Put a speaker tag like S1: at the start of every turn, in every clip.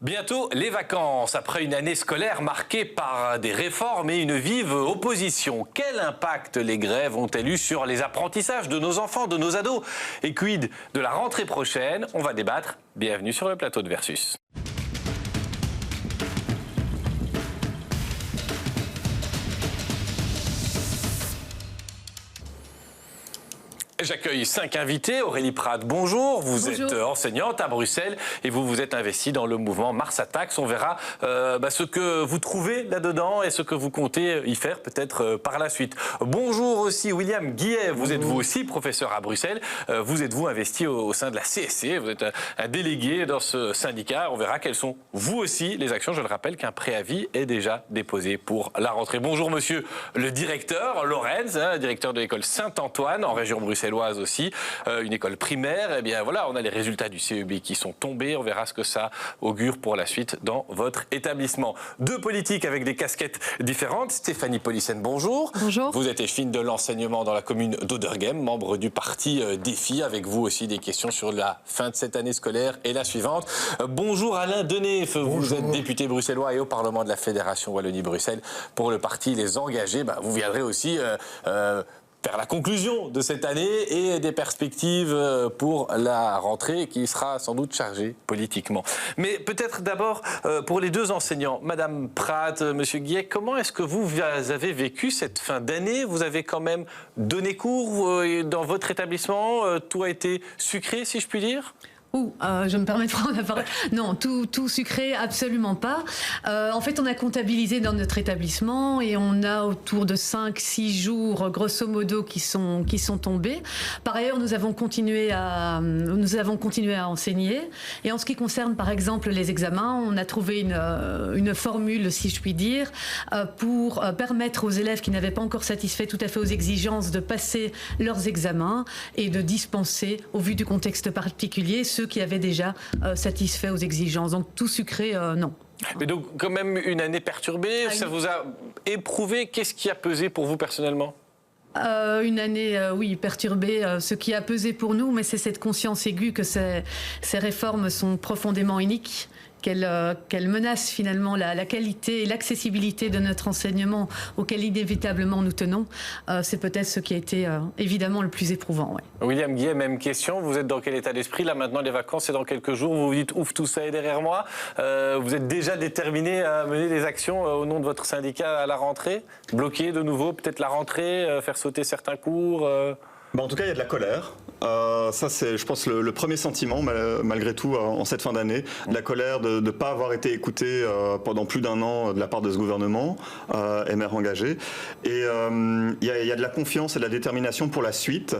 S1: Bientôt les vacances, après une année scolaire marquée par des réformes et une vive opposition. Quel impact les grèves ont-elles eu sur les apprentissages de nos enfants, de nos ados? Et quid de la rentrée prochaine? On va débattre. Bienvenue sur le plateau de Versus. J'accueille 5 invités. Aurélie Prat, bonjour. Vous êtes enseignante à Bruxelles et vous êtes investie dans le mouvement Mars Attacks. On verra ce que vous trouvez là-dedans et ce que vous comptez y faire peut-être par la suite. Bonjour aussi William Guillet. Vous êtes vous aussi professeur à Bruxelles. Vous êtes-vous investi au sein de la CSC. Vous êtes un délégué dans ce syndicat. On verra quelles sont vous aussi les actions. Je le rappelle qu'un préavis est déjà déposé pour la rentrée. Bonjour monsieur le directeur, Lorenz, directeur de l'école Saint-Antoine en région bruxelloise aussi, une école primaire. Eh bien voilà, on a les résultats du CEB qui sont tombés. On verra ce que ça augure pour la suite dans votre établissement. Deux politiques avec des casquettes différentes. Stéphanie Polissen, bonjour.
S2: Bonjour.
S1: Vous êtes échevine de l'enseignement dans la commune d'Oderghem, membre du parti Défi. Avec vous aussi des questions sur la fin de cette année scolaire et la suivante. Bonjour Alain Deneef. Vous êtes député bruxellois et au Parlement de la Fédération Wallonie-Bruxelles pour le parti Les Engagés. Vous viendrez aussi faire la conclusion de cette année et des perspectives pour la rentrée qui sera sans doute chargée politiquement. Mais peut-être d'abord pour les deux enseignants, Madame Prat, Monsieur Guillet, comment est-ce que vous avez vécu cette fin d'année? Vous avez quand même donné cours dans votre établissement, tout a été sucré si je puis dire?
S2: Je me permets de prendre la parole. Non, tout sucré, absolument pas. En fait, on a comptabilisé dans notre établissement et on a autour de 5-6 jours, grosso modo, qui sont tombés. Par ailleurs, nous avons continué à enseigner. Et en ce qui concerne, par exemple, les examens, on a trouvé une formule, si je puis dire, pour permettre aux élèves qui n'avaient pas encore satisfait tout à fait aux exigences de passer leurs examens et de dispenser, au vu du contexte particulier, ceux qui avaient déjà satisfait aux exigences. Donc tout sucré, non.
S1: Mais donc quand même une année perturbée, ça vous a éprouvé? Qu'est-ce qui a pesé pour vous personnellement?
S2: Une année, oui, perturbée. Ce qui a pesé pour nous, mais c'est cette conscience aiguë que ces réformes sont profondément iniques, qu'elles menacent finalement la qualité et l'accessibilité de notre enseignement auquel inévitablement nous tenons. C'est peut-être ce qui a été évidemment le plus éprouvant. Ouais.
S1: William Guillet, même question. Vous êtes dans quel état d'esprit? Là maintenant, les vacances, c'est dans quelques jours. Vous vous dites, ouf, tout ça est derrière moi. Vous êtes déjà déterminé à mener des actions au nom de votre syndicat à la rentrée? Bloquer de nouveau peut-être la rentrée, faire sauter certains cours
S3: En tout cas, il y a de la colère. Ça, c'est, je pense, le premier sentiment, malgré tout, en cette fin d'année. De la colère de ne pas avoir été écouté pendant plus d'un an de la part de ce gouvernement, MR engagé. Et il y a de la confiance et de la détermination pour la suite.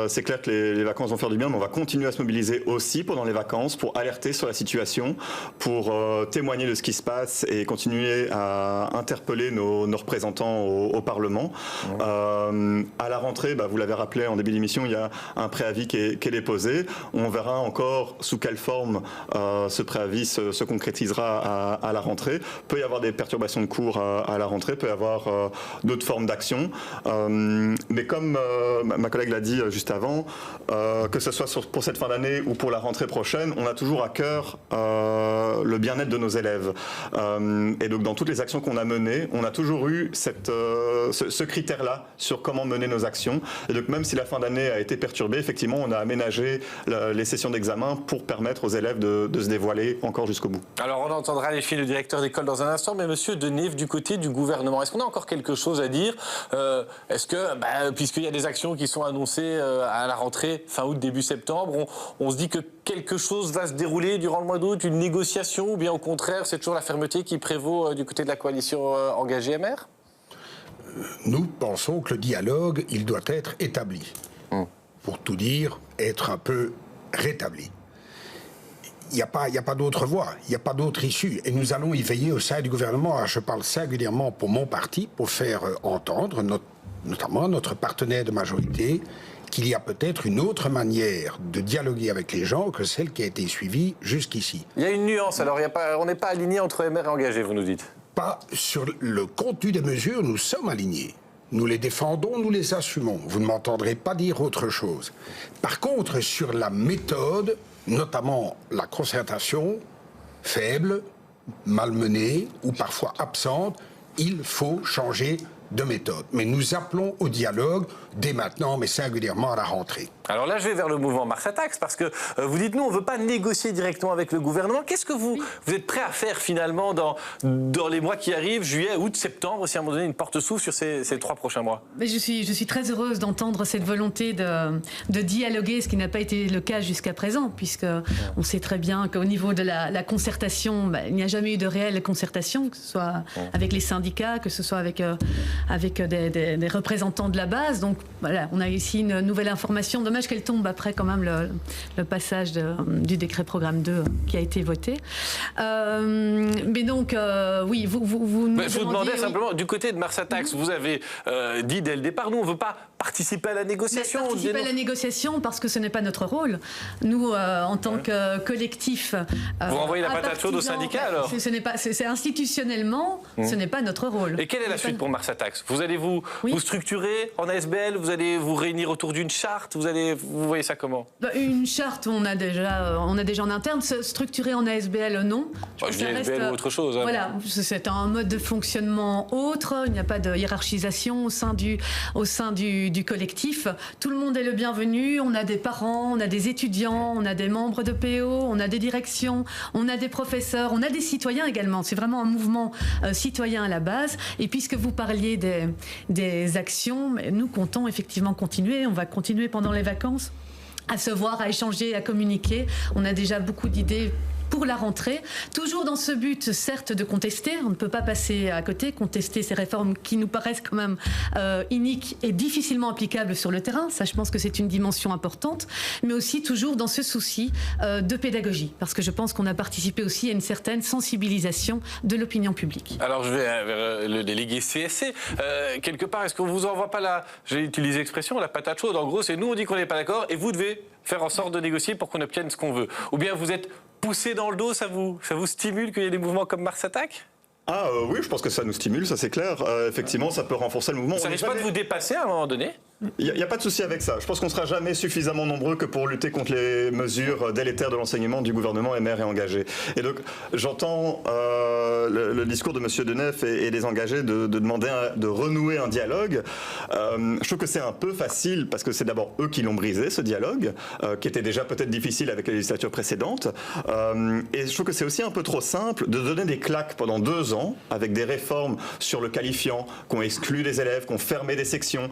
S3: C'est clair que les vacances vont faire du bien, mais on va continuer à se mobiliser aussi pendant les vacances pour alerter sur la situation, pour témoigner de ce qui se passe et continuer à interpeller nos représentants au Parlement. À la rentrée, vous l'avez rappelé en début d'émission, il y a un préavis qui est déposé. On verra encore sous quelle forme ce préavis se concrétisera à la rentrée. Peut y avoir des perturbations de cours à la rentrée, peut y avoir d'autres formes d'action. Mais comme ma collègue l'a dit juste avant, que ce soit pour cette fin d'année ou pour la rentrée prochaine, on a toujours à cœur le bien-être de nos élèves. Et donc dans toutes les actions qu'on a menées, on a toujours eu ce critère-là sur comment mener nos actions. Et donc même si la fin d'année a été perturbée, effectivement, on a aménagé les sessions d'examen pour permettre aux élèves de se dévoiler encore jusqu'au bout.
S1: Alors, on entendra les filles, le directeur d'école dans un instant, mais monsieur Deneef, du côté du gouvernement, est-ce qu'on a encore quelque chose à dire? Est-ce que, puisqu'il y a des actions qui sont annoncées à la rentrée, fin août, début septembre, on se dit que quelque chose va se dérouler durant le mois d'août, une négociation, ou bien au contraire, c'est toujours la fermeté qui prévaut du côté de la coalition engagée MR?
S4: Nous pensons que le dialogue, il doit être établi. Pour tout dire, être un peu rétabli. Il n'y a pas d'autre voie, il n'y a pas d'autre issue. Et nous allons y veiller au sein du gouvernement. Je parle singulièrement pour mon parti, pour faire entendre, notamment notre partenaire de majorité, qu'il y a peut-être une autre manière de dialoguer avec les gens que celle qui a été suivie jusqu'ici.
S1: Il y a une nuance, alors on n'est pas aligné entre MR et engagé, vous nous dites?
S4: Pas sur le contenu des mesures, nous sommes alignés. Nous les défendons, nous les assumons. Vous ne m'entendrez pas dire autre chose. Par contre, sur la méthode, notamment la concertation, faible, malmenée ou parfois absente, il faut changer de méthode. Mais nous appelons au dialogue dès maintenant, mais singulièrement à la rentrée.
S1: Alors là, je vais vers le mouvement Mars Attacks, parce que vous dites, nous, on ne veut pas négocier directement avec le gouvernement. Qu'est-ce que vous êtes prêt à faire finalement dans les mois qui arrivent, juillet, août, septembre, si à un moment donné une porte s'ouvre sur ces 3 prochains mois?
S2: Mais je suis très heureuse d'entendre cette volonté de dialoguer, ce qui n'a pas été le cas jusqu'à présent, puisque on sait très bien qu'au niveau de la concertation, il n'y a jamais eu de réelle concertation, que ce soit avec les syndicats, que ce soit avec des représentants de la base. Donc voilà, on a ici une nouvelle information. Dommage qu'elle tombe après quand même le passage du décret programme 2 qui a été voté. Mais donc, oui, vous nous
S1: je vous demandais simplement,
S2: oui.
S1: du côté de Mars Attacks, vous avez dit dès le départ, nous, on ne veut pas participer à la négociation.
S2: Participer à la négociation parce que ce n'est pas notre rôle. Nous, en tant que collectif...
S1: vous renvoyez la patate chaude aux syndicats, alors?
S2: C'est institutionnellement, ce n'est pas notre rôle.
S1: Et quelle est la suite pour Mars Attacks? Vous allez vous structurer en ASBL? Vous allez vous réunir autour d'une charte? Vous voyez ça comment?
S2: Une charte, on a déjà en interne. Se structurer en ASBL, non.
S1: Je dis ASBL ou autre chose. Hein.
S2: Voilà, c'est un mode de fonctionnement autre. Il n'y a pas de hiérarchisation au sein du collectif. Tout le monde est le bienvenu. On a des parents, on a des étudiants, on a des membres de PO, on a des directions, on a des professeurs, on a des citoyens également. C'est vraiment un mouvement citoyen à la base. Et puisque vous parliez des actions, nous comptons effectivement continuer. On va continuer pendant les vacances à se voir, à échanger, à communiquer. On a déjà beaucoup d'idées pour la rentrée, toujours dans ce but, certes, de contester. On ne peut pas passer à côté, contester ces réformes qui nous paraissent quand même iniques et difficilement applicables sur le terrain. Ça, je pense que c'est une dimension importante, mais aussi toujours dans ce souci de pédagogie, parce que je pense qu'on a participé aussi à une certaine sensibilisation de l'opinion publique.
S1: Alors, je vais vers le délégué CSC. Quelque part, est-ce qu'on vous envoie pas j'ai utilisé l'expression, la patate chaude? En gros, c'est nous, on dit qu'on n'est pas d'accord, et vous devez faire en sorte de négocier pour qu'on obtienne ce qu'on veut. Ou bien vous êtes poussé dans le dos, ça vous stimule qu'il y ait des mouvements comme Mars Attacks?
S3: Oui, je pense que ça nous stimule, ça c'est clair. Effectivement, ça peut renforcer le mouvement.
S1: Ça risque pas de vous dépasser à un moment donné?
S3: Il n'y a pas de souci avec ça. Je pense qu'on ne sera jamais suffisamment nombreux que pour lutter contre les mesures délétères de l'enseignement du gouvernement MR et engagé. Et donc, j'entends le discours de M. Denef et des engagés de demander de renouer un dialogue. Je trouve que c'est un peu facile parce que c'est d'abord eux qui l'ont brisé, ce dialogue, qui était déjà peut-être difficile avec la législature précédente. Et je trouve que c'est aussi un peu trop simple de donner des claques pendant 2 ans avec des réformes sur le qualifiant, qui ont exclu des élèves, qui ont fermé des sections,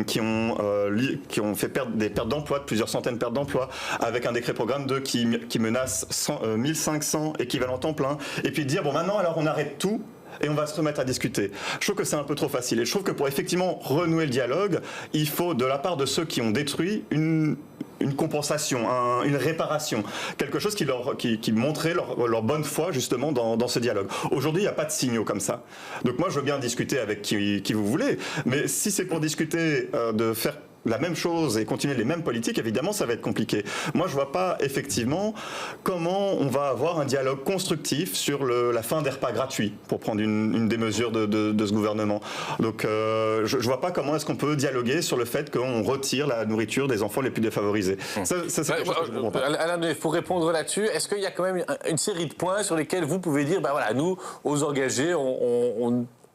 S3: qui ont fait des pertes d'emploi, de plusieurs centaines de pertes d'emploi, avec un décret programme 2 qui menace 1500 équivalents temps plein, et puis dire, bon maintenant alors on arrête tout, et on va se remettre à discuter. Je trouve que c'est un peu trop facile. Et je trouve que pour effectivement renouer le dialogue, il faut, de la part de ceux qui ont détruit, une compensation, une réparation, quelque chose qui montrait leur bonne foi justement dans ce dialogue. Aujourd'hui, il n'y a pas de signaux comme ça. Donc moi, je veux bien discuter avec qui vous voulez, mais si c'est pour discuter de faire la même chose et continuer les mêmes politiques, évidemment, ça va être compliqué. Moi, je ne vois pas effectivement comment on va avoir un dialogue constructif sur la fin des repas gratuits, pour prendre une des mesures de ce gouvernement. Donc, je ne vois pas comment est-ce qu'on peut dialoguer sur le fait qu'on retire la nourriture des enfants les plus défavorisés. Ça c'est quelque chose que je ne comprends pas.
S1: Alain, pour répondre là-dessus, est-ce qu'il y a quand même une série de points sur lesquels vous pouvez dire, voilà, nous, aux engagés,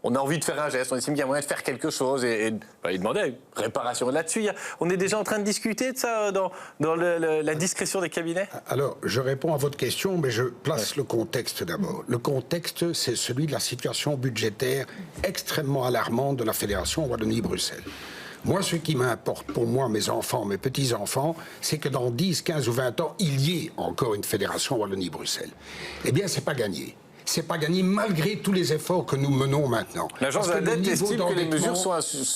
S1: on a envie de faire un geste, on estime qu'il y a moyen de faire quelque chose et il demandait une réparation là-dessus. On est déjà en train de discuter de ça dans la discrétion des cabinets?
S4: Alors, je réponds à votre question, mais je place le contexte d'abord. Le contexte, c'est celui de la situation budgétaire extrêmement alarmante de la Fédération Wallonie-Bruxelles. Moi, ce qui m'importe pour moi, mes enfants, mes petits-enfants, c'est que dans 10, 15 ou 20 ans, il y ait encore une Fédération Wallonie-Bruxelles. Eh bien, c'est pas gagné. C'est pas gagné malgré tous les efforts que nous menons maintenant.
S1: L'agence de la dette estime que les mesures sont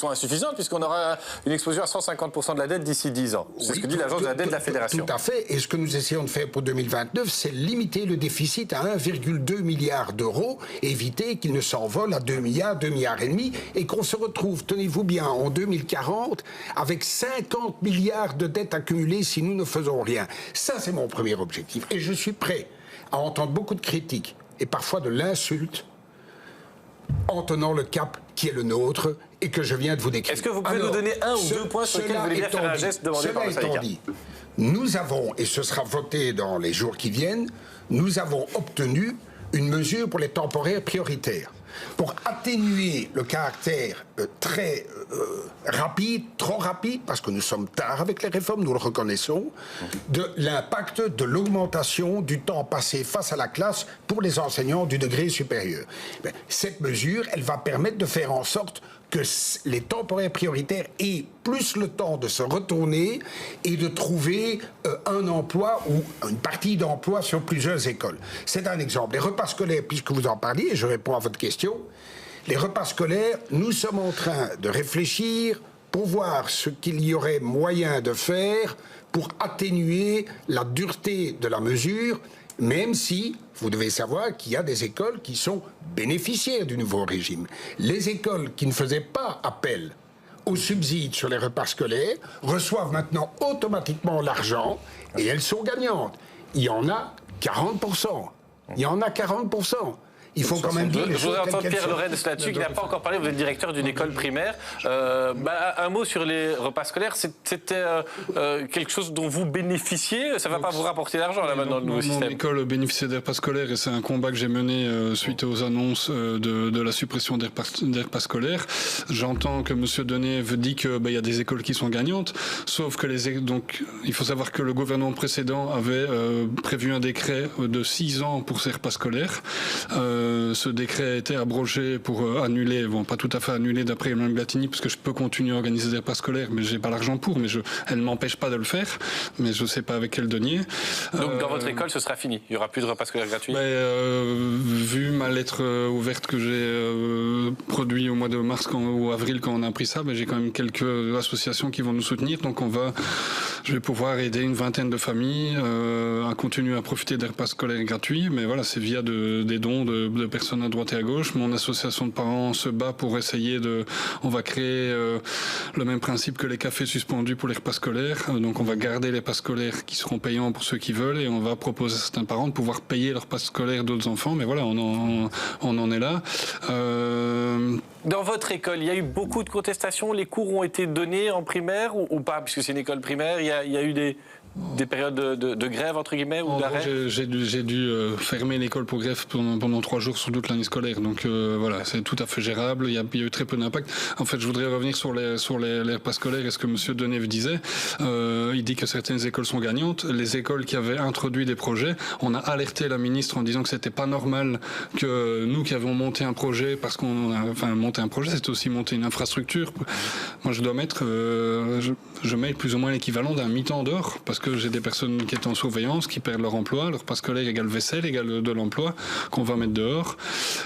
S1: insuffisantes puisqu'on aura une explosion à 150% de la dette d'ici 10 ans. C'est ce que dit l'agence de la dette de la Fédération.
S4: Tout à fait. Et ce que nous essayons de faire pour 2029, c'est limiter le déficit à 1,2 milliard d'euros, éviter qu'il ne s'envole à 2 milliards, 2 milliards et demi, et qu'on se retrouve, tenez-vous bien, en 2040, avec 50 milliards de dettes accumulées si nous ne faisons rien. Ça, c'est mon premier objectif. Et je suis prêt à entendre beaucoup de critiques et parfois de l'insulte en tenant le cap qui est le nôtre et que je viens de vous décrire.
S1: Est-ce que vous pouvez nous donner un ou deux points sur lesquels vous voulez bien faire un geste demandé par le syndicat ?
S4: Nous avons, et ce sera voté dans les jours qui viennent, nous avons obtenu une mesure pour les temporaires prioritaires, pour atténuer le caractère très rapide, trop rapide, parce que nous sommes tard avec les réformes, nous le reconnaissons, de l'impact de l'augmentation du temps passé face à la classe pour les enseignants du degré supérieur. Cette mesure, elle va permettre de faire en sorte que les temporaires prioritaires aient plus le temps de se retourner et de trouver un emploi ou une partie d'emploi sur plusieurs écoles. C'est un exemple. Les repas scolaires, puisque vous en parliez, et je réponds à votre question, les repas scolaires, nous sommes en train de réfléchir pour voir ce qu'il y aurait moyen de faire pour atténuer la dureté de la mesure, même si vous devez savoir qu'il y a des écoles qui sont bénéficiaires du nouveau régime. Les écoles qui ne faisaient pas appel aux subsides sur les repas scolaires reçoivent maintenant automatiquement l'argent et elles sont gagnantes. Il y en a 40%. Il y en a 40%. Il faut quand même dire les choses.
S1: Je voudrais entendre Pierre Lorenz là-dessus, qui n'a pas encore parlé. Vous êtes directeur d'une école primaire. Un mot sur les repas scolaires. C'était quelque chose dont vous bénéficiez. Ça ne va pas vous rapporter d'argent, là, maintenant, le nouveau système.
S5: Mon école bénéficiait des repas scolaires et c'est un combat que j'ai mené suite aux annonces de la suppression des repas scolaires. J'entends que M. Denève dit qu'il y a des écoles qui sont gagnantes, sauf que donc, il faut savoir que le gouvernement précédent avait prévu un décret de 6 ans pour ces repas scolaires. Ce décret a été abrogé pour annuler, bon pas tout à fait annulé d'après Mme Glatini, parce que je peux continuer à organiser des repas scolaires, mais j'ai pas l'argent pour, mais elle ne m'empêche pas de le faire, mais je sais pas avec quel denier.
S1: Donc dans votre école, ce sera fini, il y aura plus de repas scolaires gratuits?
S5: Vu ma lettre ouverte que j'ai produite au mois de mars ou avril quand on a pris ça, j'ai quand même quelques associations qui vont nous soutenir, donc je vais pouvoir aider une vingtaine de familles à continuer à profiter des repas scolaires gratuits, mais voilà, c'est via des dons de personnes à droite et à gauche. Mon association de parents se bat pour essayer on va créer le même principe que les cafés suspendus pour les repas scolaires. Donc on va garder les repas scolaires qui seront payants pour ceux qui veulent et on va proposer à certains parents de pouvoir payer leurs repas scolaires d'autres enfants. Mais voilà, on en est là.
S1: Dans votre école, il y a eu beaucoup de contestations. Les cours ont été donnés en primaire ou pas, puisque c'est une école primaire. Il y a eu des périodes de grève, entre guillemets, ou d'arrêt?
S5: J'ai dû fermer l'école pour grève pendant 3 jours sur toute l'année scolaire. Donc voilà, c'est tout à fait gérable. Il y a eu très peu d'impact. En fait, je voudrais revenir sur les repas scolaires et ce que M. Denève disait. Il dit que certaines écoles sont gagnantes. Les écoles qui avaient introduit des projets, on a alerté la ministre en disant que c'était pas normal que nous qui avons monté un projet, parce qu'on a monté un projet, c'est aussi monter une infrastructure. Moi, je dois mettre, je mets plus ou moins l'équivalent d'un mi-temps dehors, parce que j'ai des personnes qui étaient en surveillance, qui perdent leur emploi, leur repas scolaire égale vaisselle, égale de l'emploi, qu'on va mettre dehors.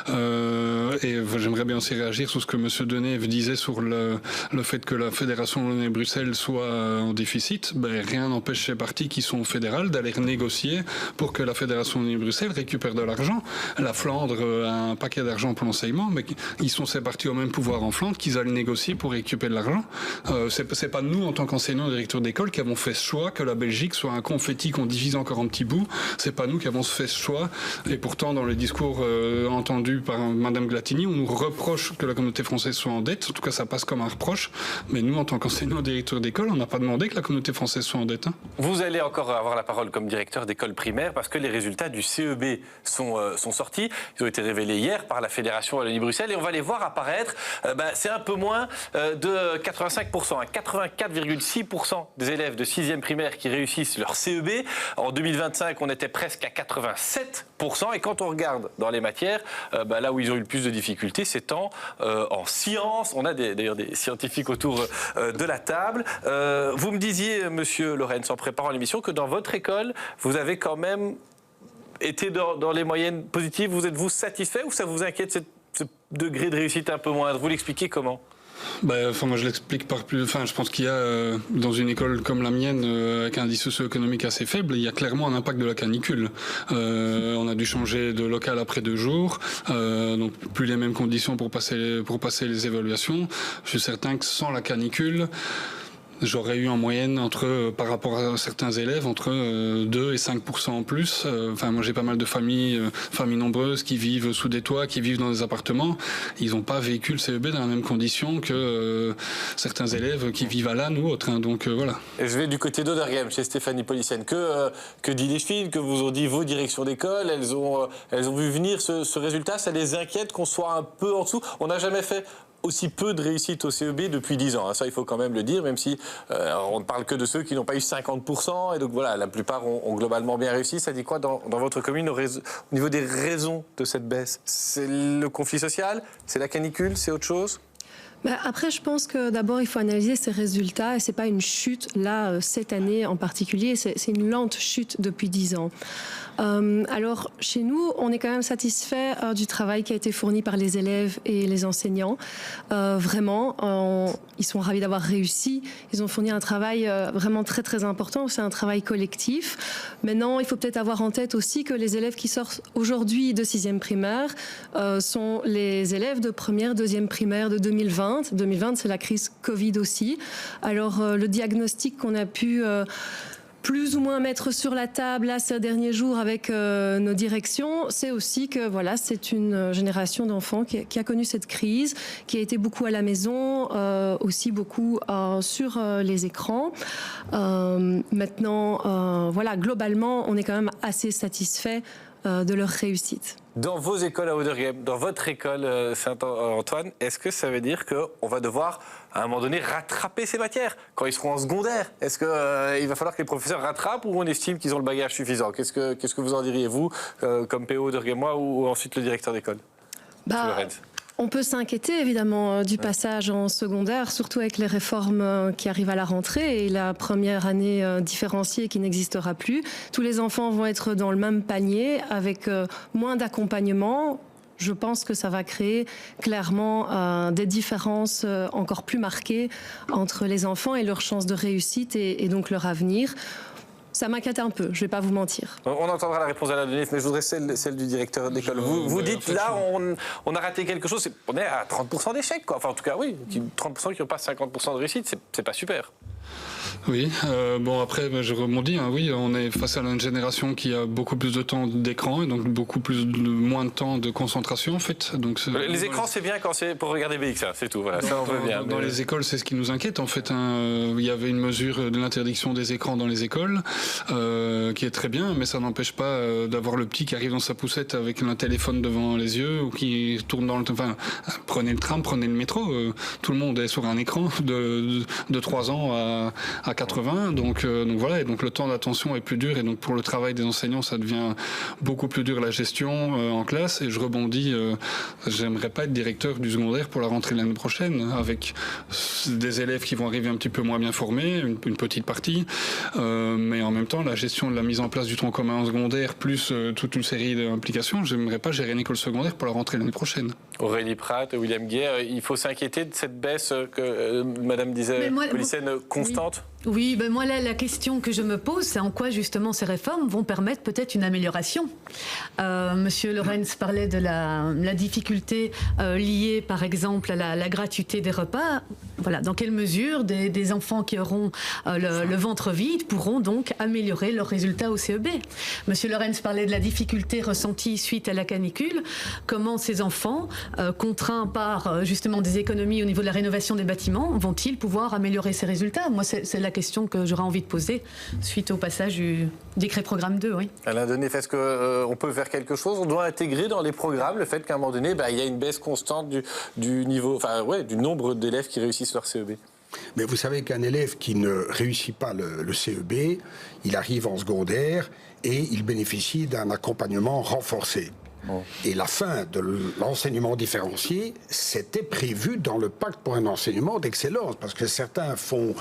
S5: Et j'aimerais bien aussi réagir sur ce que M. Denève disait sur le fait que la Fédération Wallonie-Bruxelles soit en déficit. Rien n'empêche ces partis qui sont fédérales d'aller négocier pour que la Fédération Wallonie-Bruxelles récupère de l'argent. La Flandre a un paquet d'argent pour l'enseignement, mais ils sont ces partis au même pouvoir en Flandre qu'ils allaient négocier pour récupérer de l'argent. C'est pas nous, en tant qu'enseignants et directeurs d'école, qui avons fait ce choix que la Belgique soit un confetti qu'on divise encore en petits bouts. C'est pas nous qui avons fait ce choix. Et pourtant, dans les discours entendus par Mme Glatini, on nous reproche que la communauté française soit en dette. En tout cas, ça passe comme un reproche. Mais nous, en tant qu'enseignants et directeurs d'école, on n'a pas demandé que la communauté française soit en dette.
S1: Vous allez encore avoir la parole comme directeur d'école primaire parce que les résultats du CEB sont sortis. Ils ont été révélés hier par la Fédération Wallonie-Bruxelles et on va les voir apparaître. C'est un peu moins de 85%. 84,6% des élèves de 6e primaire qui réussissent leur CEB. En 2025, on était presque à 87%. Et quand on regarde dans les matières, là où ils ont eu le plus de difficultés, c'est en sciences. On a d'ailleurs des scientifiques autour de la table. Vous me disiez, Monsieur Lorenz, en préparant l'émission, que dans votre école, vous avez quand même été dans les moyennes positives. Vous êtes-vous satisfait ou ça vous inquiète ce degré de réussite un peu moindre? Vous l'expliquez comment?
S5: Moi je l'explique par plus. Je pense qu'il y a dans une école comme la mienne avec un indice socio-économique assez faible, il y a clairement un impact de la canicule. On a dû changer de local après 2 jours, donc plus les mêmes conditions pour passer les évaluations. Je suis certain que sans la canicule, j'aurais eu en moyenne par rapport à certains élèves, entre 2 et 5% en plus. Enfin, moi j'ai pas mal de familles nombreuses qui vivent sous des toits, qui vivent dans des appartements. Ils n'ont pas vécu le CEB dans la même condition que certains élèves qui vivent à Lannes ou autres. Hein, donc voilà.
S1: Et je vais du côté d'Oderghem, chez Stéphanie Policienne. Que dit les filles, que vous ont dit vos directions d'école? Elles ont vu venir ce résultat. Ça les inquiète qu'on soit un peu en dessous? On n'a jamais fait aussi peu de réussite au CEB depuis 10 ans. Ça, il faut quand même le dire, même si on ne parle que de ceux qui n'ont pas eu 50%. Et donc voilà, la plupart ont globalement bien réussi. Ça dit quoi dans votre commune au niveau des raisons de cette baisse? C'est le conflit social? C'est la canicule? C'est autre chose?
S6: Après, je pense que d'abord, il faut analyser ces résultats. Et ce n'est pas une chute, là, cette année en particulier. C'est une lente chute depuis 10 ans. Alors, chez nous, on est quand même satisfait du travail qui a été fourni par les élèves et les enseignants. Vraiment, ils sont ravis d'avoir réussi. Ils ont fourni un travail vraiment très, très important. C'est un travail collectif. Maintenant, il faut peut-être avoir en tête aussi que les élèves qui sortent aujourd'hui de 6e primaire sont les élèves de première, 2e primaire de 2020. 2020, c'est la crise Covid aussi. Alors, le diagnostic qu'on a pu plus ou moins mettre sur la table là, ces derniers jours avec nos directions, c'est aussi que voilà, c'est une génération d'enfants qui a connu cette crise, qui a été beaucoup à la maison, aussi beaucoup sur les écrans. Maintenant, voilà, globalement, on est quand même assez satisfait de leur réussite.
S1: Dans vos écoles à Oderghem, dans votre école Saint-Antoine, est-ce que ça veut dire qu'on va devoir, à un moment donné, rattraper ces matières quand ils seront en secondaire? Est-ce qu'il va falloir que les professeurs rattrapent ou on estime qu'ils ont le bagage suffisant? Qu'est-ce que vous en diriez, vous, comme PO Oderghemois ou ensuite le directeur d'école?
S6: On peut s'inquiéter évidemment du passage en secondaire, surtout avec les réformes qui arrivent à la rentrée et la première année différenciée qui n'existera plus. Tous les enfants vont être dans le même panier avec moins d'accompagnement. Je pense que ça va créer clairement des différences encore plus marquées entre les enfants et leurs chances de réussite et donc leur avenir. Ça m'inquiète un peu, je ne vais pas vous mentir.
S1: On entendra la réponse à la Denif, mais je voudrais celle du directeur d'école. Vous dites, là, on a raté quelque chose. On est à 30% d'échecs, quoi. Enfin, en tout cas, oui, 30% qui n'ont pas 50% de réussite, c'est pas super.
S5: Oui, bon après je rebondis, hein, oui, on est face à une génération qui a beaucoup plus de temps d'écran et donc moins de temps de concentration en fait. Donc,
S1: les écrans c'est bien quand c'est pour regarder BX, c'est tout, voilà, ça on veut bien.
S5: Dans les écoles c'est ce qui nous inquiète en fait, hein. Il y avait une mesure de l'interdiction des écrans dans les écoles qui est très bien, mais ça n'empêche pas d'avoir le petit qui arrive dans sa poussette avec un téléphone devant les yeux ou qui tourne dans le... Enfin, prenez le tram, prenez le métro, tout le monde est sur un écran de 3 ans à 80, donc voilà, et donc le temps d'attention est plus dur, et donc pour le travail des enseignants, ça devient beaucoup plus dur la gestion en classe. Et je rebondis, j'aimerais pas être directeur du secondaire pour la rentrée l'année prochaine, avec des élèves qui vont arriver un petit peu moins bien formés, une petite partie, mais en même temps, la gestion de la mise en place du tronc commun en secondaire, plus toute une série d'implications, j'aimerais pas gérer une école secondaire pour la rentrée l'année prochaine.
S1: Aurélie Pratt, William Guer, il faut s'inquiéter de cette baisse que Madame disait, Policienne, constante?
S2: Oui, ben moi là, la question que je me pose, c'est en quoi justement ces réformes vont permettre peut-être une amélioration. Monsieur Lorenz parlait de la difficulté liée par exemple à la gratuité des repas. Voilà, dans quelle mesure des enfants qui auront le ventre vide pourront donc améliorer leurs résultats au CEB? Monsieur Lorenz parlait de la difficulté ressentie suite à la canicule. Comment ces enfants, contraints par justement des économies au niveau de la rénovation des bâtiments, vont-ils pouvoir améliorer ces résultats? Moi, c'est la question que j'aurais envie de poser suite au passage du décret programme 2, oui.
S1: Alain Denef, est-ce qu'on peut faire quelque chose? On doit intégrer dans les programmes le fait qu'à un moment donné, il y a une baisse constante du niveau, du nombre d'élèves qui réussissent leur CEB.
S4: Mais vous savez qu'un élève qui ne réussit pas le CEB, il arrive en secondaire et il bénéficie d'un accompagnement renforcé. Et la fin de l'enseignement différencié, c'était prévu dans le pacte pour un enseignement d'excellence, parce que certains font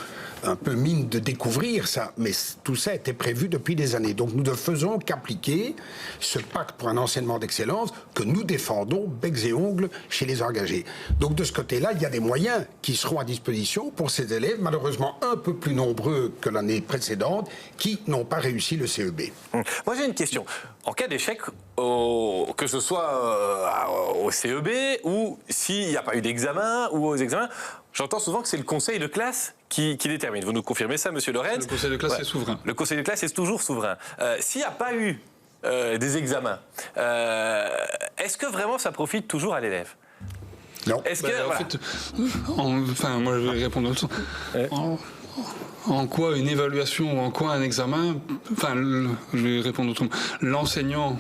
S4: un peu mine de découvrir ça, mais tout ça était prévu depuis des années. Donc nous ne faisons qu'appliquer ce pacte pour un enseignement d'excellence que nous défendons becs et ongles chez les engagés. Donc de ce côté-là, il y a des moyens qui seront à disposition pour ces élèves, malheureusement un peu plus nombreux que l'année précédente, qui n'ont pas réussi le CEB.
S1: Moi j'ai une question. En cas d'échec, que ce soit au CEB ou s'il n'y a pas eu d'examen ou aux examens, j'entends souvent que c'est le conseil de classe qui détermine. Vous nous confirmez ça, monsieur Lorenz?
S5: Le conseil de classe est souverain.
S1: Le conseil de classe est toujours souverain. S'il n'y a pas eu des examens, est-ce que vraiment ça profite toujours à l'élève?
S4: Non.
S1: Est-ce que,
S5: En fait, moi je vais répondre autre chose. En quoi une évaluation ou en quoi un examen, je vais répondre autrement. L'enseignant,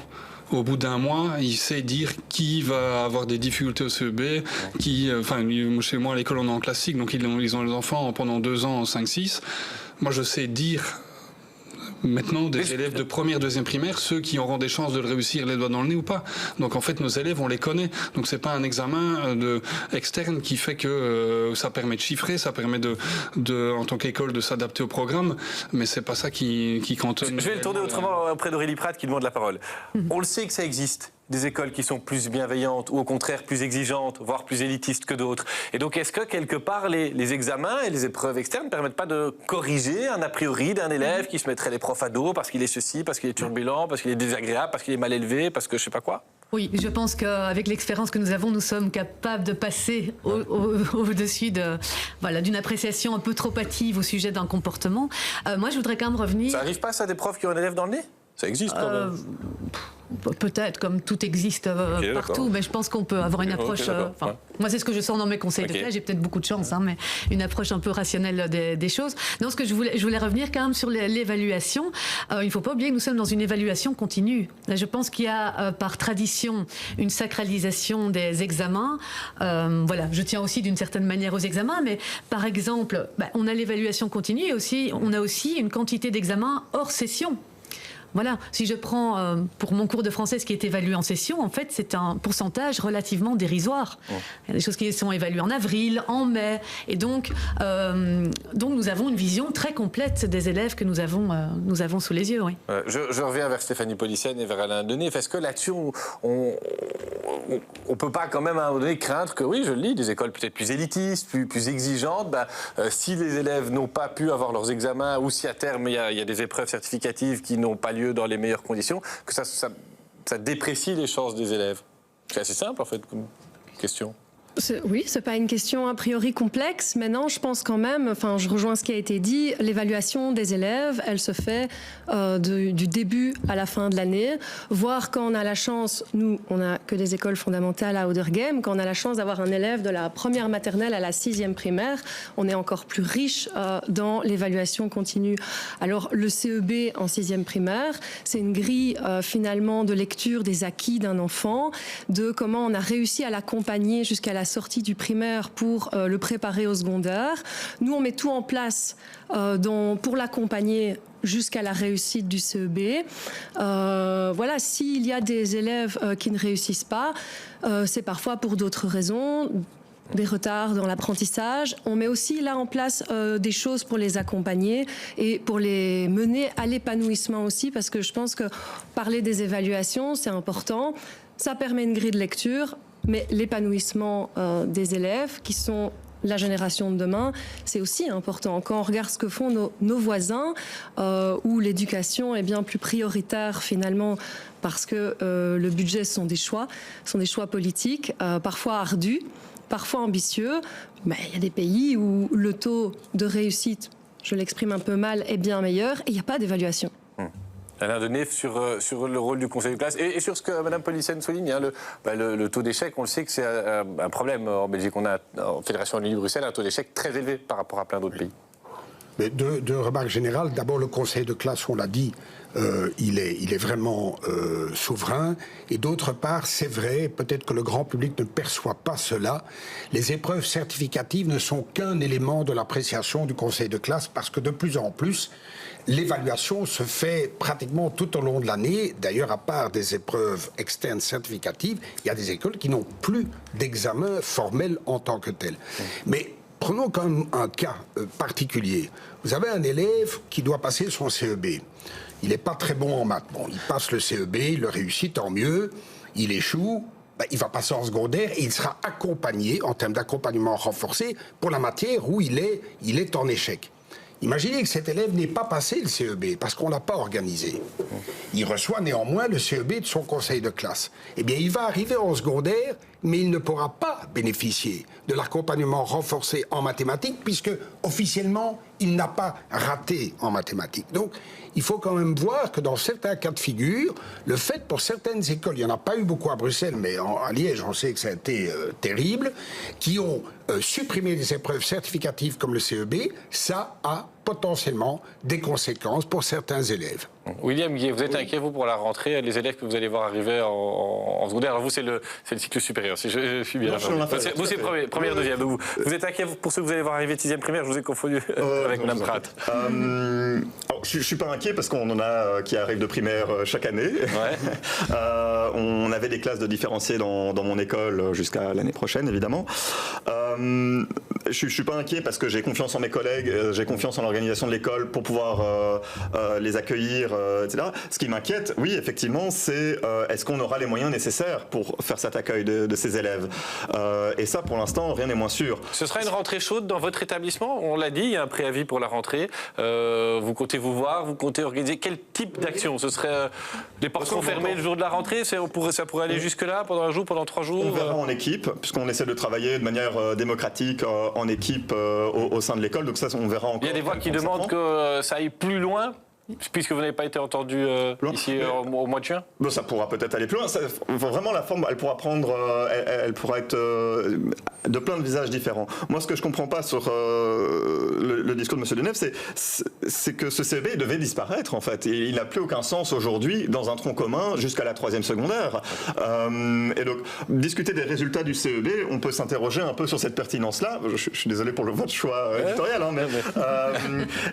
S5: au bout d'un mois, il sait dire qui va avoir des difficultés au CEB, chez moi à l'école on est en classique, donc ils ont les enfants pendant 2 ans en 5-6. Moi je sais dire maintenant des élèves de première, deuxième primaire, ceux qui auront des chances de le réussir les doigts dans le nez ou pas. Donc en fait nos élèves on les connaît. Donc c'est pas un examen externe qui fait que ça permet de chiffrer, ça permet en tant qu'école de s'adapter au programme, mais c'est pas ça qui cantonne.
S1: Je vais le tourner autrement auprès d'Aurélie Pratt qui demande la parole. On le sait que ça existe. Des écoles qui sont plus bienveillantes ou au contraire plus exigeantes, voire plus élitistes que d'autres. Et donc est-ce que quelque part les examens et les épreuves externes ne permettent pas de corriger un a priori d'un élève qui se mettrait les profs à dos parce qu'il est ceci, parce qu'il est turbulent, parce qu'il est désagréable, parce qu'il est mal élevé, parce que je sais pas quoi?
S2: Oui, je pense qu'avec l'expérience que nous avons, nous sommes capables de passer au-dessus d'une appréciation un peu trop hâtive au sujet d'un comportement. Moi, je voudrais quand même revenir...
S1: Ça arrive pas ça des profs qui ont un élève dans le nez? Ça existe quand même.
S2: Peut-être, comme tout existe partout, mais je pense qu'on peut avoir une approche... Moi, c'est ce que je sens dans mes conseils de classe, j'ai peut-être beaucoup de chance, mais une approche un peu rationnelle des choses. Non, ce que je voulais revenir quand même sur l'évaluation. Il ne faut pas oublier que nous sommes dans une évaluation continue. Là, je pense qu'il y a, par tradition, une sacralisation des examens. Je tiens aussi d'une certaine manière aux examens, mais par exemple, on a l'évaluation continue et aussi, on a aussi une quantité d'examens hors session. Voilà, si je prends pour mon cours de français ce qui est évalué en session, en fait, c'est un pourcentage relativement dérisoire. Il y a des choses qui sont évaluées en avril, en mai, et donc nous avons une vision très complète des élèves que nous avons sous les yeux. Oui.
S1: Je reviens vers Stéphanie Policène et vers Alain Denef. Est-ce que là-dessus, on peut pas quand même à un moment donné craindre que, oui, je le dis, des écoles peut-être plus élitistes, plus exigeantes, si les élèves n'ont pas pu avoir leurs examens ou si à terme il y a des épreuves certificatives qui n'ont pas lieu dans les meilleures conditions, que ça déprécie les chances des élèves? C'est assez simple en fait comme question.
S6: Oui, c'est pas une question a priori complexe. Maintenant, je pense quand même, je rejoins ce qui a été dit, l'évaluation des élèves, elle se fait du début à la fin de l'année, voire quand on a la chance, nous, on n'a que des écoles fondamentales à Ouderghem, quand on a la chance d'avoir un élève de la première maternelle à la 6e primaire, on est encore plus riche dans l'évaluation continue. Alors, le CEB en 6e primaire, c'est une grille finalement de lecture des acquis d'un enfant, de comment on a réussi à l'accompagner jusqu'à la sortie du primaire pour le préparer au secondaire. Nous, on met tout en place pour l'accompagner jusqu'à la réussite du CEB. S'il y a des élèves qui ne réussissent pas, c'est parfois pour d'autres raisons, des retards dans l'apprentissage. On met aussi là en place des choses pour les accompagner et pour les mener à l'épanouissement aussi, parce que je pense que parler des évaluations, c'est important. Ça permet une grille de lecture, mais l'épanouissement des élèves, qui sont la génération de demain, c'est aussi important. Quand on regarde ce que font nos voisins, où l'éducation est bien plus prioritaire finalement, parce que le budget sont des choix politiques, parfois ardus, parfois ambitieux, mais il y a des pays où le taux de réussite, je l'exprime un peu mal, est bien meilleur, et il n'y a pas d'évaluation.
S1: Alain Denef, sur le rôle du conseil de classe et sur ce que Mme Policène souligne, le taux d'échec, on le sait que c'est un problème. En Belgique, on a en Fédération Wallonie-Bruxelles un taux d'échec très élevé par rapport à plein d'autres pays.
S4: Mais deux remarques générales. D'abord, le conseil de classe, on l'a dit, il est vraiment souverain. Et d'autre part, c'est vrai, peut-être que le grand public ne perçoit pas cela. Les épreuves certificatives ne sont qu'un élément de l'appréciation du conseil de classe, parce que de plus en plus, l'évaluation se fait pratiquement tout au long de l'année. D'ailleurs, à part des épreuves externes certificatives, il y a des écoles qui n'ont plus d'examen formel en tant que tel. Mais prenons quand même un cas particulier. Vous avez un élève qui doit passer son CEB. Il n'est pas très bon en maths. Bon, il passe le CEB, il le réussit, tant mieux. Il échoue, il va passer en secondaire et il sera accompagné, en termes d'accompagnement renforcé, pour la matière où il est en échec. Imaginez que cet élève n'ait pas passé le CEB parce qu'on ne l'a pas organisé. Il reçoit néanmoins le CEB de son conseil de classe. Eh bien, il va arriver en secondaire, mais il ne pourra pas bénéficier de l'accompagnement renforcé en mathématiques puisque, officiellement, il n'a pas raté en mathématiques. Donc, il faut quand même voir que dans certains cas de figure, le fait pour certaines écoles, il n'y en a pas eu beaucoup à Bruxelles, mais à Liège, on sait que ça a été terrible, qui ont supprimé des épreuves certificatives comme le CEB, ça a potentiellement des conséquences pour certains élèves.
S1: William Guillet, vous êtes inquiet, vous, pour la rentrée, les élèves que vous allez voir arriver en secondaire? Alors vous, c'est le cycle supérieur, si je suis bien. Vous, c'est première, deuxième. Donc vous êtes inquiet pour ceux que vous allez voir arriver 6e primaire? Je vous ai confondu avec Mme Pratt.
S3: Je ne suis pas inquiet parce qu'on en a qui arrivent de primaire chaque année.
S1: Ouais.
S3: On avait des classes de différenciés dans mon école jusqu'à l'année prochaine, évidemment. Je ne suis pas inquiet parce que j'ai confiance en mes collègues, j'ai confiance en l'organisation de l'école pour pouvoir les accueillir, etc. Ce qui m'inquiète, oui, effectivement, c'est est-ce qu'on aura les moyens nécessaires pour faire cet accueil de ces élèves? Et ça, pour l'instant, rien n'est moins sûr.
S1: Ce sera une rentrée chaude dans votre établissement? On l'a dit, il y a un préavis pour la rentrée. Vous comptez vous voir, vous comptez organiser quel type d'action? Ce serait les portes seront fermées le jour de la rentrée? Ça pourrait aller jusque-là, pendant un jour, pendant 3 jours?
S3: On verra en équipe, puisqu'on essaie de travailler de manière démocratique en équipe au sein de l'école. Donc ça, on verra encore.
S1: Il y a des voix qui demandent que ça aille plus loin, puisque vous n'avez pas été entendu ici au mois de juin?
S3: Bon, ça pourra peut-être aller plus loin. Vraiment, la forme, elle pourra prendre, elle pourra être de plein de visages différents. Moi, ce que je ne comprends pas sur le discours de M. Denève, c'est que ce CEB devait disparaître, en fait. Et il n'a plus aucun sens aujourd'hui dans un tronc commun jusqu'à la 3e secondaire. Et donc, discuter des résultats du CEB, on peut s'interroger un peu sur cette pertinence-là. Je suis désolé pour votre choix éditorial, hein,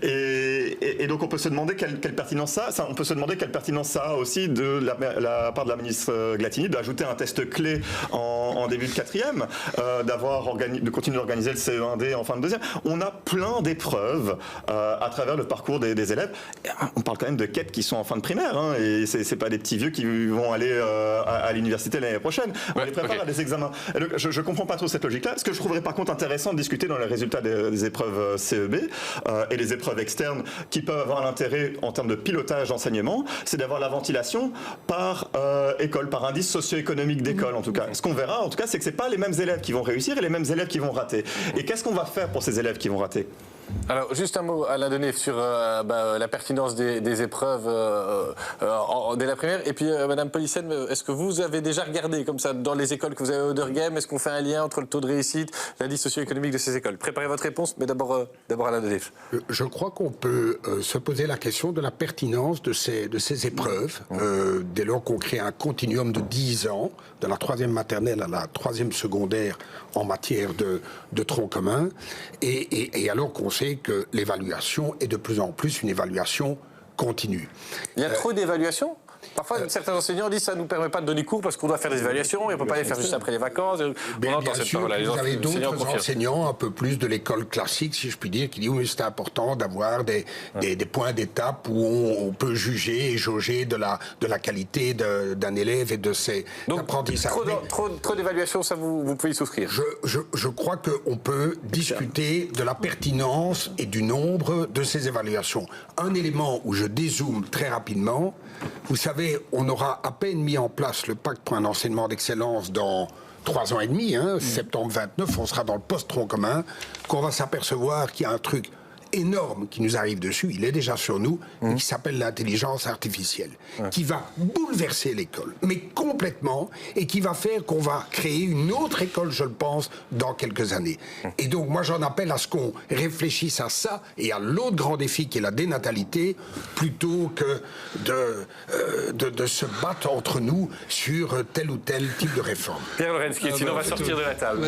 S3: et donc, on peut se demander quelle pertinence ça a. On peut se demander quelle pertinence ça a aussi de la part de la ministre Glattini d'ajouter un test clé en début de 4e, de continuer d'organiser le CE1D en fin de 2e. On a plein d'épreuves à travers le parcours des élèves. On parle quand même de quêtes qui sont en fin de primaire, hein, et c'est pas des petits vieux qui vont aller à l'université l'année prochaine. On les prépare à des examens. Et donc, je comprends pas trop cette logique-là. Ce que je trouverais par contre intéressant de discuter dans les résultats des épreuves CEB et les épreuves externes qui peuvent avoir l'intérêt en termes de pilotage d'enseignement, c'est d'avoir la ventilation par école, par indice socio-économique d'école en tout cas. Ce qu'on verra en tout cas, c'est que c'est pas les mêmes élèves qui vont réussir et les mêmes élèves qui vont rater. Et qu'est-ce qu'on va faire pour ces élèves qui vont rater?
S1: Alors, juste un mot, Alain Denève, sur la pertinence des épreuves dès la primaire. Et puis, Madame Policen, est-ce que vous avez déjà regardé, comme ça, dans les écoles que vous avez au Derghem, est-ce qu'on fait un lien entre le taux de réussite, l'indice socio-économique de ces écoles? Préparez votre réponse, mais d'abord Alain Denève.
S4: Je crois qu'on peut se poser la question de la pertinence de ces épreuves, dès lors qu'on crée un continuum de 10 ans, de la 3e maternelle à la 3e secondaire en matière de tronc commun, et alors qu'on sait que l'évaluation est de plus en plus une évaluation continue.
S1: Il y a trop d'évaluations? Parfois, certains enseignants disent que ça ne nous permet pas de donner cours parce qu'on doit faire des évaluations et on ne peut pas les faire juste après les vacances.
S4: Bien sûr, vous avez d'autres enseignants, un peu plus de l'école classique, si je puis dire, qui disent oui, c'est important d'avoir des points d'étape où on peut juger et jauger de la qualité d'un élève et de ses apprentissages.
S1: Trop d'évaluations, ça vous pouvez y souscrire?
S4: Je crois qu'on peut discuter de la pertinence et du nombre de ces évaluations. Un élément où je dézoome très rapidement, vous savez, on aura à peine mis en place le pacte pour un enseignement d'excellence dans 3 ans et demi, septembre 29, on sera dans le post-tronc commun, qu'on va s'apercevoir qu'il y a un truc énorme qui nous arrive dessus, il est déjà sur nous, qui s'appelle l'intelligence artificielle, qui va bouleverser l'école, mais complètement, et qui va faire qu'on va créer une autre école, je le pense, dans quelques années. Et donc, moi, j'en appelle à ce qu'on réfléchisse à ça et à l'autre grand défi qui est la dénatalité, plutôt que de se battre entre nous sur tel ou tel type de réforme.
S1: Pierre Lorenzki, sinon on va sortir de la table.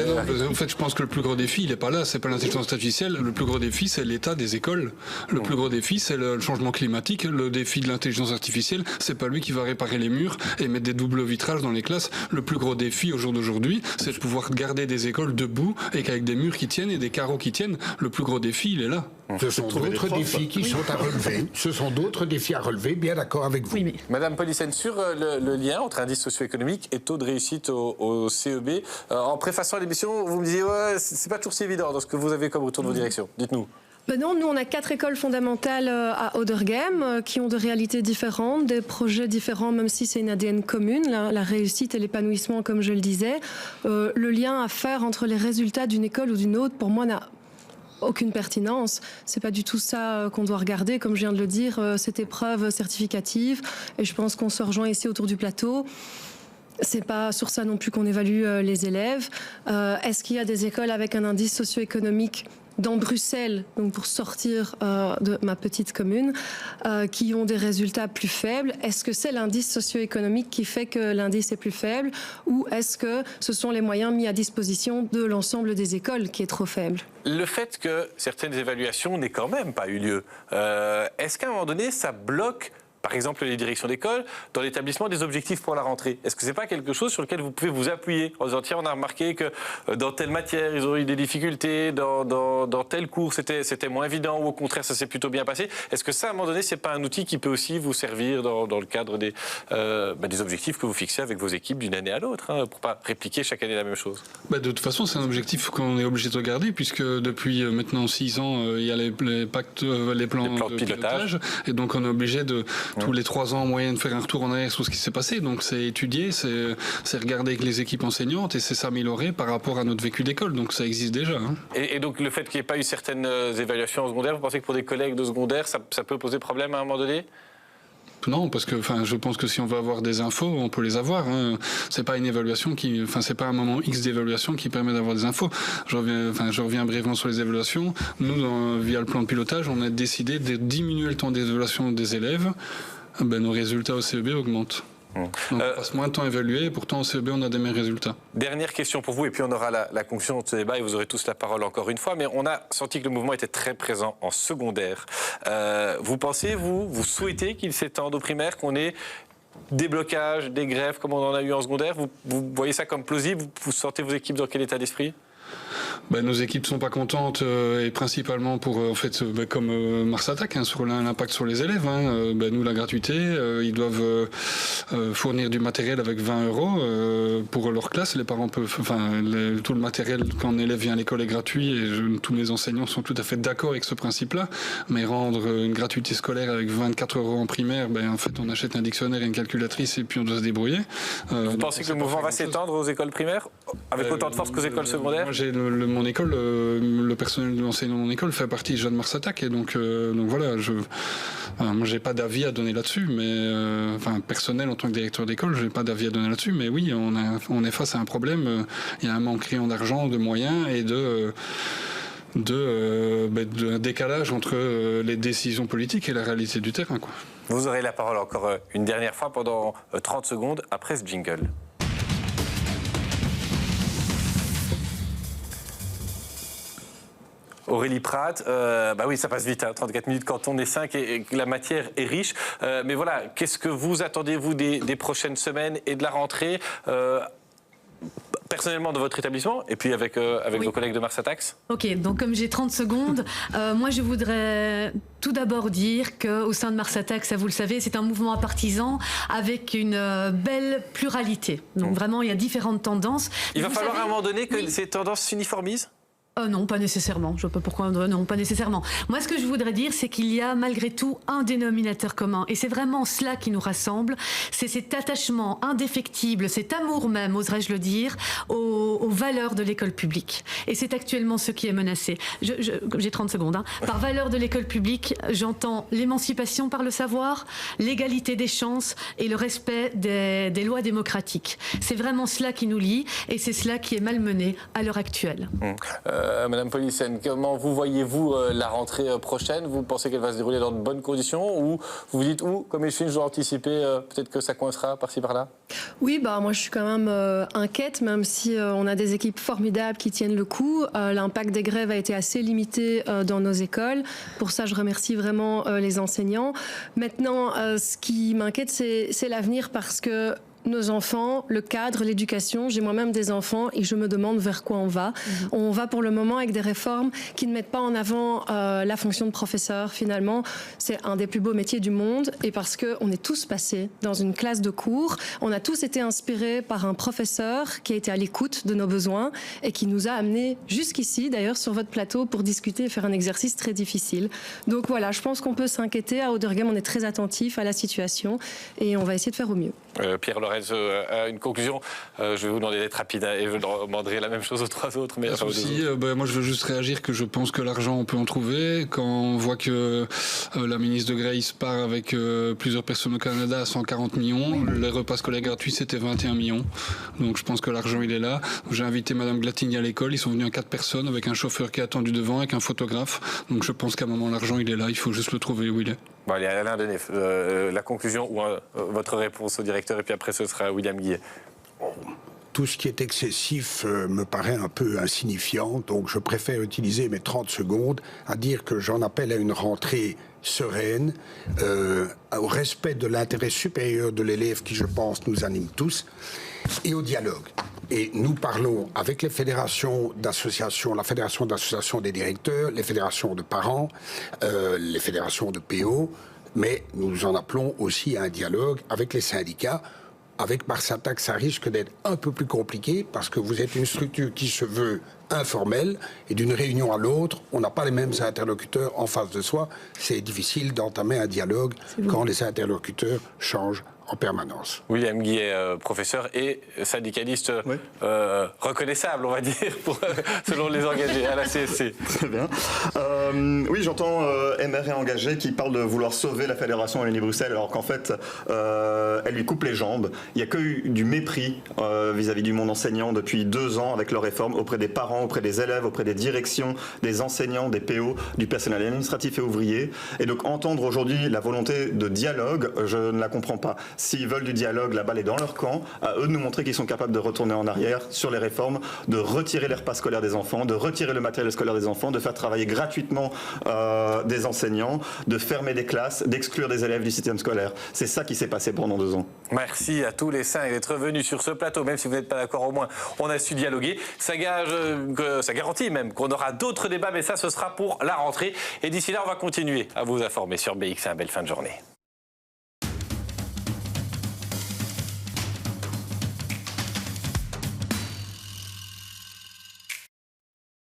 S5: En fait, je pense que le plus gros défi, il n'est pas là, c'est pas l'intelligence artificielle, le plus gros défi, c'est l'état des écoles. Le plus gros défi, c'est le changement climatique. Le défi de l'intelligence artificielle, c'est pas lui qui va réparer les murs et mettre des doubles vitrages dans les classes. Le plus gros défi au jour d'aujourd'hui, c'est de pouvoir garder des écoles debout et qu'avec des murs qui tiennent et des carreaux qui tiennent. Le plus gros défi, il est là.
S4: Ce sont d'autres défis qui sont à relever. Ce sont d'autres défis à relever, bien d'accord avec vous.
S2: Oui, mais...
S1: Madame Policen, sur le lien entre indice socio-économique et taux de réussite au CEB, en préfaçant l'émission, vous me disiez, ouais, c'est pas toujours si évident dans ce que vous avez comme retour de vos directions. Dites-nous.
S6: Non, nous on a 4 écoles fondamentales à Ouderghem qui ont des réalités différentes, des projets différents, même si c'est une ADN commune, la réussite et l'épanouissement comme je le disais. Le lien à faire entre les résultats d'une école ou d'une autre, pour moi, n'a aucune pertinence. C'est pas du tout ça qu'on doit regarder, comme je viens de le dire, cette épreuve certificative. Et je pense qu'on se rejoint ici autour du plateau. C'est pas sur ça non plus qu'on évalue les élèves. Est-ce qu'il y a des écoles avec un indice socio-économique dans Bruxelles, donc pour sortir de ma petite commune, qui ont des résultats plus faibles? Est-ce que c'est l'indice socio-économique qui fait que l'indice est plus faible, ou est-ce que ce sont les moyens mis à disposition de l'ensemble des écoles qui est trop faible?
S1: Le fait que certaines évaluations n'aient quand même pas eu lieu, est-ce qu'à un moment donné, ça bloque par exemple les directions d'école, dans l'établissement des objectifs pour la rentrée? Est-ce que c'est pas quelque chose sur lequel vous pouvez vous appuyer en disant tiens, on a remarqué que dans telle matière, ils ont eu des difficultés, dans tel cours, c'était moins évident, ou au contraire, ça s'est plutôt bien passé? Est-ce que ça, à un moment donné, c'est pas un outil qui peut aussi vous servir dans le cadre des objectifs que vous fixez avec vos équipes d'une année à l'autre, pour pas répliquer chaque année la même chose?
S5: De toute façon, c'est un objectif qu'on est obligé de regarder, puisque depuis maintenant 6 ans, il y a les pactes, les plans de pilotage, et donc on est obligé de tous les 3 ans en moyenne faire un retour en arrière sur ce qui s'est passé. Donc c'est étudier, c'est regarder avec les équipes enseignantes et c'est s'améliorer par rapport à notre vécu d'école. Donc ça existe déjà.
S1: Et donc le fait qu'il n'y ait pas eu certaines évaluations en secondaire, vous pensez que pour des collègues de secondaire, ça peut poser problème à un moment donné?
S5: Non, parce que je pense que si on veut avoir des infos, on peut les avoir. C'est pas une évaluation c'est pas un moment X d'évaluation qui permet d'avoir des infos. Je reviens brièvement sur les évaluations. Nous, via le plan de pilotage, on a décidé de diminuer le temps d'évaluation des élèves. Nos résultats au CEB augmentent. Donc on passe moins de temps à évaluer et pourtant au CEB on a des meilleurs résultats.
S1: Dernière question pour vous et puis on aura la conclusion de ce débat et vous aurez tous la parole encore une fois, mais on a senti que le mouvement était très présent en secondaire. Vous pensez, vous souhaitez qu'il s'étende aux primaires, qu'on ait des blocages, des grèves comme on en a eu en secondaire? Vous voyez ça comme plausible? Vous sentez vos équipes dans quel état d'esprit?
S5: Nos équipes sont pas contentes et principalement pour comme Mars Attack sur l'impact sur les élèves. Nous la gratuité, ils doivent fournir du matériel avec 20 € pour leur classe. Les parents peuvent, tout le matériel quand un élève vient à l'école est gratuit et tous mes enseignants sont tout à fait d'accord avec ce principe-là. Mais rendre une gratuité scolaire avec 24 € en primaire, en fait on achète un dictionnaire et une calculatrice et puis on doit se débrouiller.
S1: Vous pensez que le mouvement va s'étendre aux écoles primaires avec autant de force qu'aux écoles secondaires?
S5: Moi j'ai mon école, le personnel de l'enseignant de mon école fait partie des jeunes Mars Attack et donc voilà, moi j'ai pas d'avis à donner là-dessus, mais personnel en tant que directeur d'école, j'ai pas d'avis à donner là-dessus, mais oui, on est face à un problème. Il y a un manque criant d'argent, de moyens et d'un décalage entre les décisions politiques et la réalité du terrain, quoi.
S1: Vous aurez la parole encore une dernière fois pendant 30 secondes après ce jingle. Aurélie Pratt, oui, ça passe vite, 34 minutes quand on est 5 et que la matière est riche. Mais voilà, qu'est-ce que vous attendez-vous des prochaines semaines et de la rentrée personnellement dans votre établissement et puis avec vos collègues de Mars Attack? Ok,
S2: donc comme j'ai 30 secondes, moi je voudrais tout d'abord dire qu'au sein de Mars Attack, ça vous le savez, c'est un mouvement à partisans avec une belle pluralité. Donc vraiment, il y a différentes tendances.
S1: Il va falloir à un moment donné que ces tendances s'uniformisent?
S2: Non, pas nécessairement. Je ne sais pas pourquoi. Non, pas nécessairement. Moi, ce que je voudrais dire, c'est qu'il y a malgré tout un dénominateur commun. Et c'est vraiment cela qui nous rassemble. C'est cet attachement indéfectible, cet amour même, oserais-je le dire, aux valeurs de l'école publique. Et c'est actuellement ce qui est menacé. J'ai 30 secondes. Par valeurs de l'école publique, j'entends l'émancipation par le savoir, l'égalité des chances et le respect des lois démocratiques. C'est vraiment cela qui nous lie et c'est cela qui est malmené à l'heure actuelle.
S1: Madame Polissen, comment vous voyez-vous la rentrée prochaine? Vous pensez qu'elle va se dérouler dans de bonnes conditions ou vous vous dites, comme Micheline, je dois anticiper, peut-être que ça coincera par-ci par-là? Oui,
S6: moi je suis quand même inquiète, même si on a des équipes formidables qui tiennent le coup. L'impact des grèves a été assez limité dans nos écoles. Pour ça, je remercie vraiment les enseignants. Maintenant, ce qui m'inquiète, c'est l'avenir parce que nos enfants, le cadre, l'éducation. J'ai moi-même des enfants et je me demande vers quoi on va. On va pour le moment avec des réformes qui ne mettent pas en avant la fonction de professeur. Finalement, c'est un des plus beaux métiers du monde et parce qu'on est tous passés dans une classe de cours, on a tous été inspirés par un professeur qui a été à l'écoute de nos besoins et qui nous a amenés jusqu'ici, d'ailleurs sur votre plateau, pour discuter et faire un exercice très difficile. Donc voilà, je pense qu'on peut s'inquiéter. À Auderghem, on est très attentif à la situation et on va essayer de faire au mieux.
S1: Pierre Lorez, une conclusion. Je vais vous demander d'être rapide et je demanderai la même chose aux trois autres. Mais
S5: moi, je veux juste réagir que je pense que l'argent, on peut en trouver. Quand on voit que la ministre de Grace part avec plusieurs personnes au Canada à 140 millions, les repas scolaires gratuits, c'était 21 millions. Donc je pense que l'argent, il est là. J'ai invité Madame Glatting à l'école. Ils sont venus à 4 personnes avec un chauffeur qui est attendu devant, avec un photographe. Donc je pense qu'à un moment, l'argent, il est là. Il faut juste le trouver où il est.
S1: Bon, allez, Alain Denef, la conclusion ou votre réponse au directeur, et puis après ce sera William Guillet.
S4: Tout ce qui est excessif me paraît un peu insignifiant, donc je préfère utiliser mes 30 secondes à dire que j'en appelle à une rentrée sereine, au respect de l'intérêt supérieur de l'élève qui, je pense, nous anime tous, et au dialogue. Et nous parlons avec les fédérations d'associations, la fédération d'associations des directeurs, les fédérations de parents, les fédérations de PO, mais nous en appelons aussi à un dialogue avec les syndicats. Avec Mars Attack, ça risque d'être un peu plus compliqué parce que vous êtes une structure qui se veut informelle et d'une réunion à l'autre, on n'a pas les mêmes interlocuteurs en face de soi. C'est difficile d'entamer un dialogue quand les interlocuteurs changent en permanence.
S1: William Guillet, professeur et syndicaliste reconnaissable, on va dire, selon les engagés à la CSC.
S3: Très bien. Oui, j'entends MR et engagé qui parle de vouloir sauver la Fédération Wallonie-Bruxelles, alors qu'en fait, elle lui coupe les jambes. Il n'y a que eu du mépris vis-à-vis du monde enseignant depuis 2 ans avec leur réforme, auprès des parents, auprès des élèves, auprès des directions, des enseignants, des PO, du personnel administratif et ouvrier. Et donc entendre aujourd'hui la volonté de dialogue, je ne la comprends pas. S'ils veulent du dialogue, la balle est dans leur camp. À eux de nous montrer qu'ils sont capables de retourner en arrière sur les réformes, de retirer les repas scolaires des enfants, de retirer le matériel scolaire des enfants, de faire travailler gratuitement des enseignants, de fermer des classes, d'exclure des élèves du système scolaire. C'est ça qui s'est passé pendant 2 ans.
S1: Merci à tous les 5 d'être venus sur ce plateau. Même si vous n'êtes pas d'accord, au moins on a su dialoguer. Ça garantit même qu'on aura d'autres débats, mais ça, ce sera pour la rentrée. Et d'ici là, on va continuer à vous informer sur BX1. Belle fin de journée.